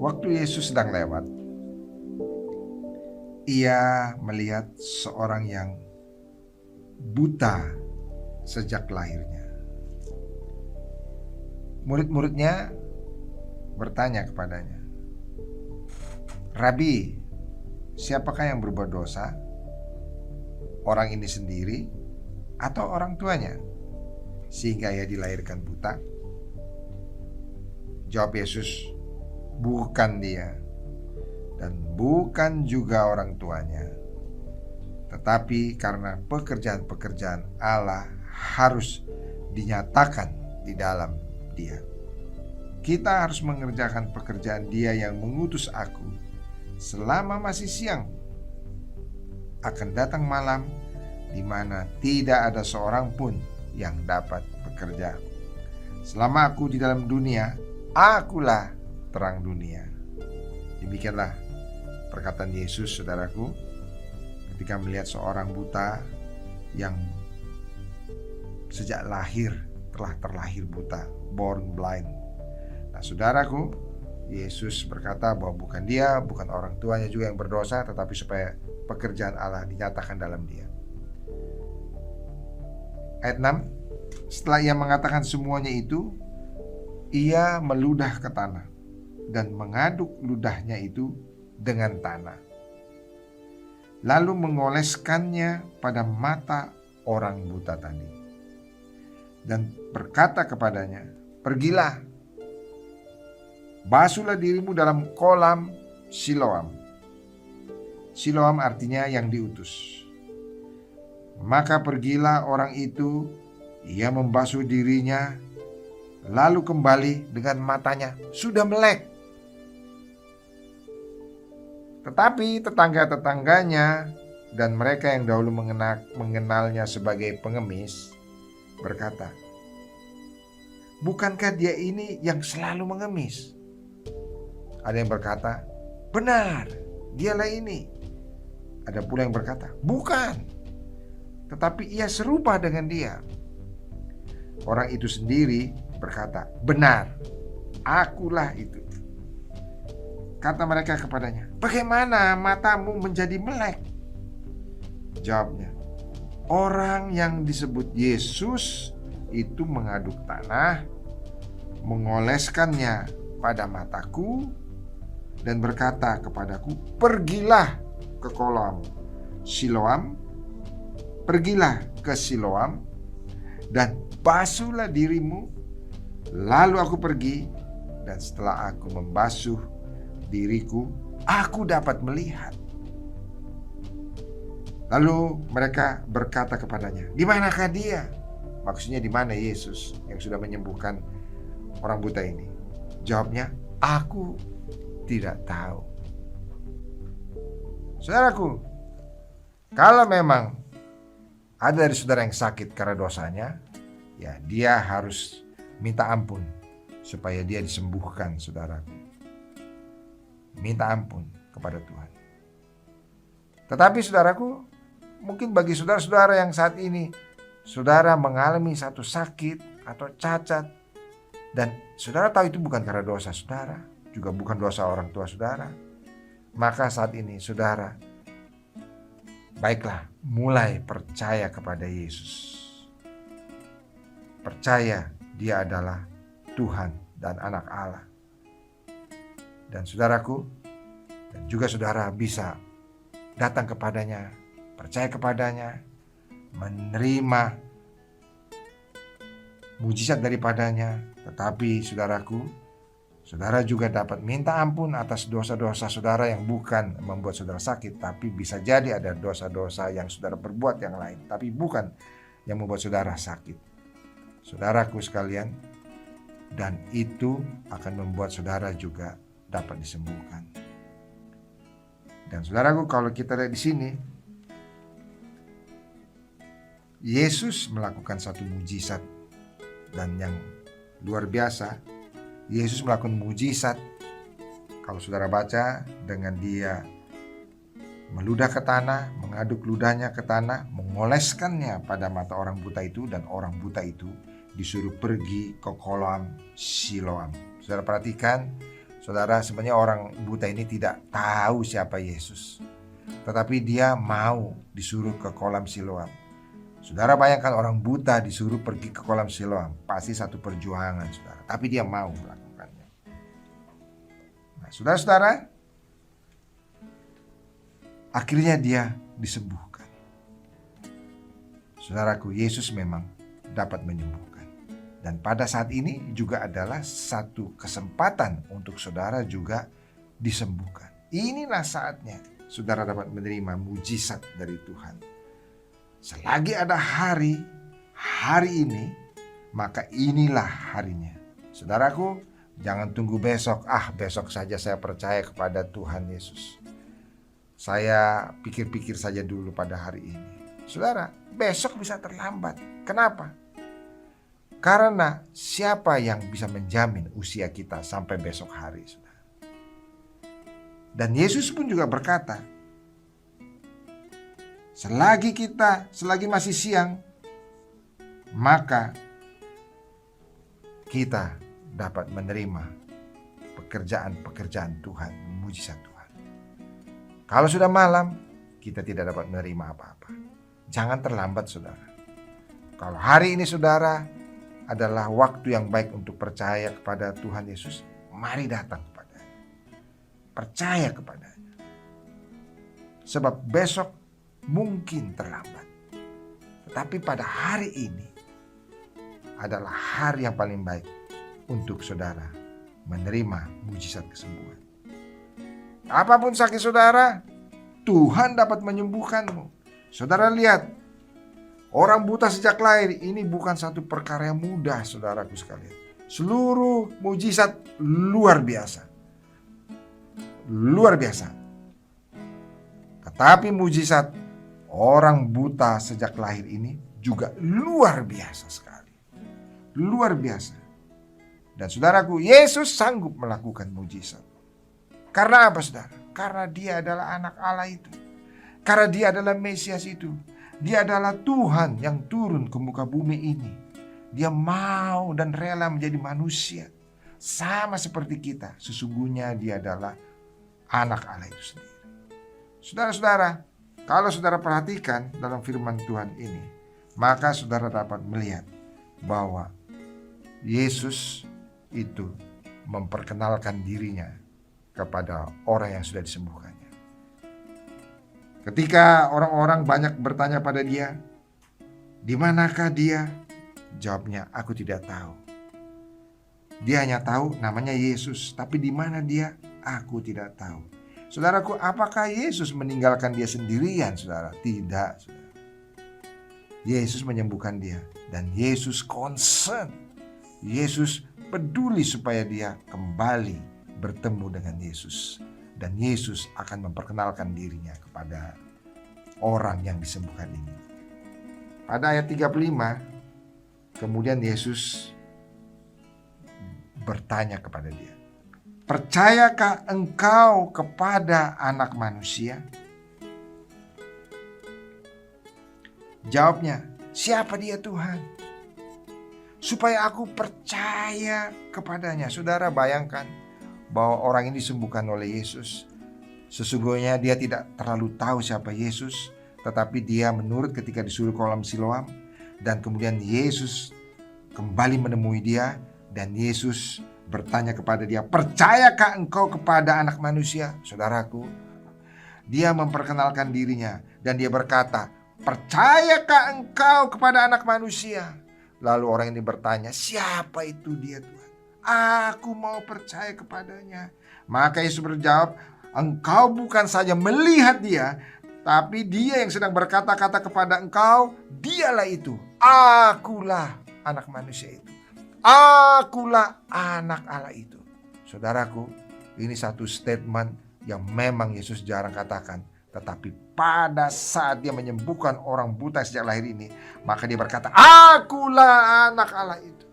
Waktu Yesus sedang lewat, ia melihat seorang yang buta sejak lahirnya. Murid-muridnya bertanya kepadanya, "Rabi, siapakah yang berbuat dosa? Orang ini sendiri atau orang tuanya, sehingga ia dilahirkan buta?" Jawab Yesus, "Bukan dia, dan bukan juga orang tuanya, tetapi karena pekerjaan-pekerjaan Allah harus dinyatakan di dalam dia. Kita harus mengerjakan pekerjaan Dia yang mengutus aku selama masih siang. Akan datang malam di mana tidak ada seorang pun yang dapat bekerja. Selama aku di dalam dunia, akulah terang dunia." Demikianlah perkataan Yesus, saudaraku, ketika melihat seorang buta yang sejak lahir telah terlahir buta, born blind. Nah, saudaraku, Yesus berkata bahwa bukan dia, bukan orang tuanya juga yang berdosa, tetapi supaya pekerjaan Allah dinyatakan dalam dia. Ayat 6, setelah ia mengatakan semuanya itu, ia meludah ke tanah dan mengaduk ludahnya itu dengan tanah, lalu mengoleskannya pada mata orang buta tadi, dan berkata kepadanya, "Pergilah, basuhlah dirimu dalam kolam Siloam." Siloam artinya yang diutus. Maka pergilah orang itu, ia membasuh dirinya, lalu kembali dengan matanya sudah melek. Tetapi tetangga-tetangganya dan mereka yang dahulu mengenalnya sebagai pengemis berkata, "Bukankah dia ini yang selalu mengemis?" Ada yang berkata, "Benar, dialah ini." Ada pula yang berkata, "Bukan, tetapi ia serupa dengan dia." Orang itu sendiri berkata, "Benar, akulah itu." Kata mereka kepadanya, "Bagaimana matamu menjadi melek?" Jawabnya, "Orang yang disebut Yesus itu mengaduk tanah, mengoleskannya pada mataku, dan berkata kepadaku, 'Pergilah ke kolam Siloam, pergilah ke Siloam, dan basuhlah dirimu.' Lalu aku pergi, dan setelah aku membasuh diriku, aku dapat melihat." Lalu mereka berkata kepadanya, "Di manakah dia?" Maksudnya di mana Yesus yang sudah menyembuhkan orang buta ini? Jawabnya, "Aku tidak tahu." Saudaraku, kalau memang ada dari saudara yang sakit karena dosanya, ya dia harus minta ampun supaya dia disembuhkan, saudaraku. Minta ampun kepada Tuhan. Tetapi saudaraku, mungkin bagi saudara-saudara yang saat ini saudara mengalami satu sakit atau cacat, dan saudara tahu itu bukan karena dosa saudara, juga bukan dosa orang tua saudara, maka saat ini saudara, baiklah, mulai percaya kepada Yesus. Percaya Dia adalah Tuhan dan anak Allah. Dan saudaraku, dan juga saudara bisa datang kepadanya, percaya kepadanya, menerima mujizat daripadanya. Tetapi saudaraku, saudara juga dapat minta ampun atas dosa-dosa saudara yang bukan membuat saudara sakit, tapi bisa jadi ada dosa-dosa yang saudara perbuat yang lain, tapi bukan yang membuat saudara sakit. Saudaraku sekalian, dan itu akan membuat saudara juga dapat disembuhkan. Dan saudaraku, kalau kita lihat di sini, Yesus melakukan satu mujizat, dan yang luar biasa, Yesus melakukan mujizat. Kalau saudara baca, dengan dia meludah ke tanah, mengaduk ludahnya ke tanah, mengoleskannya pada mata orang buta itu, dan orang buta itu disuruh pergi ke kolam Siloam. Saudara perhatikan, Saudara, sebenarnya orang buta ini tidak tahu siapa Yesus, tetapi dia mau disuruh ke kolam Siloam. Saudara bayangkan orang buta disuruh pergi ke kolam Siloam, pasti satu perjuangan, saudara. Tapi dia mau melakukannya. Nah, saudara-saudara, akhirnya dia disembuhkan. Saudaraku, Yesus memang dapat menyembuhkan. Dan pada saat ini juga adalah satu kesempatan untuk saudara juga disembuhkan. Inilah saatnya saudara dapat menerima mujizat dari Tuhan. Selagi ada hari ini, maka inilah harinya. Saudaraku, jangan tunggu besok. Besok saja saya percaya kepada Tuhan Yesus. Saya pikir-pikir saja dulu pada hari ini. Saudara, besok bisa terlambat. Kenapa? Karena siapa yang bisa menjamin usia kita sampai besok hari, saudara? Dan Yesus pun juga berkata, selagi masih siang, maka kita dapat menerima pekerjaan-pekerjaan Tuhan, mujizat Tuhan. Kalau sudah malam, kita tidak dapat menerima apa-apa. Jangan terlambat, saudara. Kalau hari ini saudara adalah waktu yang baik untuk percaya kepada Tuhan Yesus, mari datang kepadanya. Percaya kepadanya. Sebab besok mungkin terlambat. Tetapi pada hari ini adalah hari yang paling baik untuk saudara menerima mujizat kesembuhan. Apapun sakit saudara, Tuhan dapat menyembuhkanmu. Saudara lihat, orang buta sejak lahir ini bukan satu perkara yang mudah, saudaraku sekalian. Seluruh mujizat luar biasa. Luar biasa. Tetapi mujizat orang buta sejak lahir ini juga luar biasa sekali. Luar biasa. Dan saudaraku, Yesus sanggup melakukan mujizat. Karena apa, saudara? Karena dia adalah anak Allah itu. Karena dia adalah Mesias itu. Dia adalah Tuhan yang turun ke muka bumi ini. Dia mau dan rela menjadi manusia. Sama seperti kita. Sesungguhnya dia adalah anak Allah itu sendiri. Saudara-saudara, kalau saudara perhatikan dalam firman Tuhan ini, maka saudara dapat melihat bahwa Yesus itu memperkenalkan dirinya kepada orang yang sudah disembuhkannya. Ketika orang-orang banyak bertanya pada dia, di manakah dia? Jawabnya, aku tidak tahu. Dia hanya tahu namanya Yesus, tapi di mana dia? Aku tidak tahu. Saudaraku, apakah Yesus meninggalkan dia sendirian, saudara? Tidak, saudara. Yesus menyembuhkan dia dan Yesus concern. Yesus peduli supaya dia kembali bertemu dengan Yesus. Dan Yesus akan memperkenalkan dirinya kepada orang yang disembuhkan ini. Pada ayat 35, kemudian Yesus bertanya kepada dia, percayakah engkau kepada Anak Manusia? Jawabnya, siapa dia Tuhan? Supaya aku percaya kepadanya. Saudara bayangkan bahwa orang ini disembuhkan oleh Yesus. Sesungguhnya dia tidak terlalu tahu siapa Yesus, tetapi dia menurut ketika disuruh kolam Siloam. Dan kemudian Yesus kembali menemui dia, dan Yesus bertanya kepada dia, percayakah engkau kepada Anak Manusia? Saudaraku, dia memperkenalkan dirinya dan dia berkata, percayakah engkau kepada Anak Manusia? Lalu orang ini bertanya, siapa itu dia Tuhan? Aku mau percaya kepadanya. Maka Yesus berjawab, engkau bukan saja melihat dia, tapi dia yang sedang berkata-kata kepada engkau, dialah itu. Akulah Anak Manusia itu. Akulah Anak Allah itu. Saudaraku, ini satu statement yang memang Yesus jarang katakan. Tetapi pada saat dia menyembuhkan orang buta sejak lahir ini, maka dia berkata, akulah Anak Allah itu.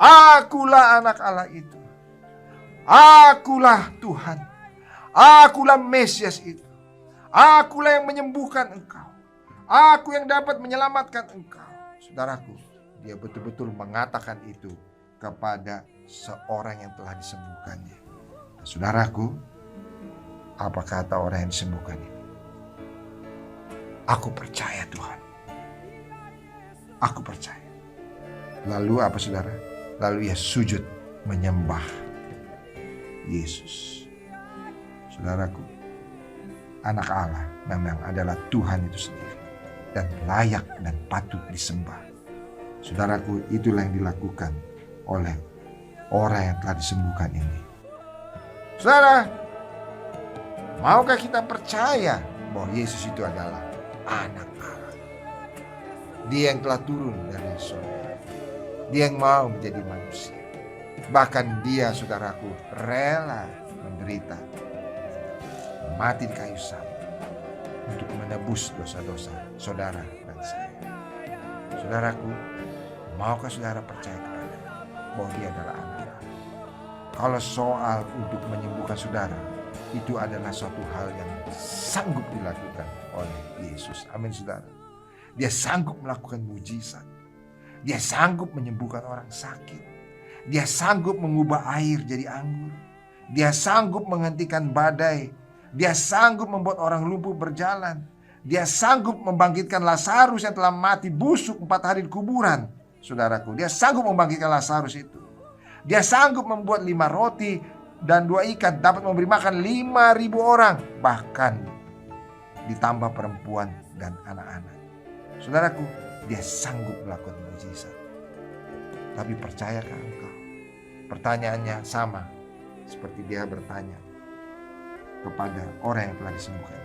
Akulah Anak Allah itu. Akulah Tuhan. Akulah Mesias itu. Akulah yang menyembuhkan engkau. Aku yang dapat menyelamatkan engkau. Saudaraku, dia betul-betul mengatakan itu kepada seorang yang telah disembuhkannya. Saudaraku, apa kata orang yang disembuhkan ini? Aku percaya Tuhan. Aku percaya. Lalu apa saudara? Lalu ia sujud menyembah Yesus. Saudaraku, anak Allah memang adalah Tuhan itu sendiri dan layak dan patut disembah. Saudaraku, itulah yang dilakukan oleh orang yang telah disembuhkan ini. Saudara, maukah kita percaya bahwa Yesus itu adalah anak Allah? Dia yang telah turun dari surga. Dia yang mau menjadi manusia. Bahkan dia, saudaraku, rela menderita, mati di kayu salib untuk menebus dosa-dosa saudara dan saya. Saudaraku, maukah saudara percaya kepada bahwa dia adalah anak Allah? Kalau soal untuk menyembuhkan saudara, itu adalah suatu hal yang sanggup dilakukan oleh Yesus. Amin saudara. Dia sanggup melakukan mujizat. Dia sanggup menyembuhkan orang sakit. Dia sanggup mengubah air jadi anggur. Dia sanggup menghentikan badai. Dia sanggup membuat orang lumpuh berjalan. Dia sanggup membangkitkan Lazarus yang telah mati busuk 4 hari di kuburan. Saudaraku, dia sanggup membangkitkan Lazarus itu. Dia sanggup membuat 5 roti dan 2 ikan dapat memberi makan 5.000 orang. Bahkan ditambah perempuan dan anak-anak. Saudaraku, dia sanggup melakukan mujizat. Tapi percayakah engkau? Pertanyaannya sama seperti dia bertanya kepada orang yang telah disembuhkan.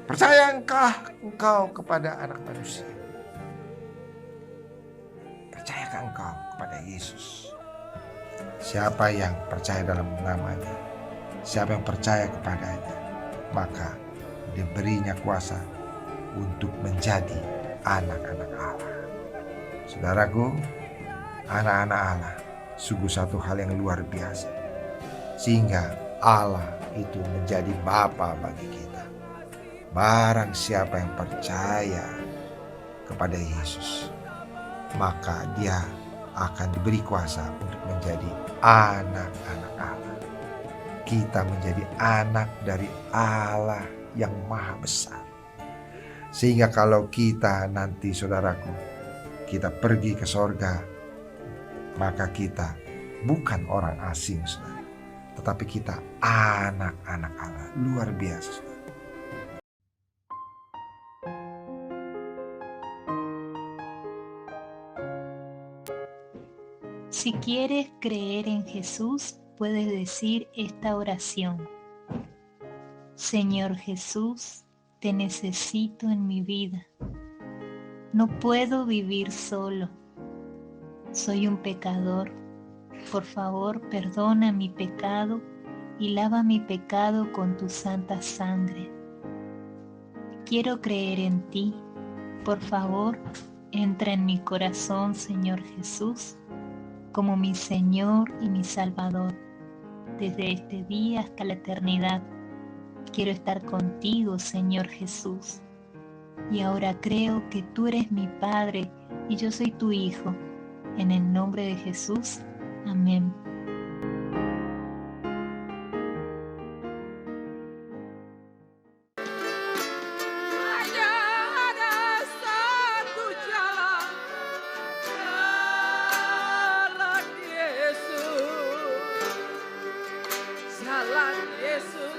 Percayakah engkau kepada anak manusia? Percayakah engkau kepada Yesus? Siapa yang percaya dalam namanya, siapa yang percaya kepadanya, maka diberinya kuasa untuk menjadi anak-anak Allah. Saudaraku, anak-anak Allah sungguh satu hal yang luar biasa. Sehingga Allah itu menjadi Bapa bagi kita. Barang siapa yang percaya kepada Yesus, maka dia akan diberi kuasa untuk menjadi anak-anak Allah. Kita menjadi anak dari Allah yang maha besar. Sehingga kalau kita nanti, saudaraku, kita pergi ke sorga, maka kita bukan orang asing, saudara, tetapi kita anak-anak Allah. Luar biasa, saudara. Si quieres creer en Jesús, puedes decir esta oración. Señor Jesús, te necesito en mi vida. No puedo vivir solo. Soy un pecador. Por favor, perdona mi pecado y lava mi pecado con tu santa sangre. Quiero creer en ti. Por favor, entra en mi corazón, Señor Jesús, como mi Señor y mi Salvador. Desde este día hasta la eternidad, quiero estar contigo, Señor Jesús. Y ahora creo que tú eres mi Padre y yo soy tu Hijo. En el nombre de Jesús. Amén. Jalan Yesus.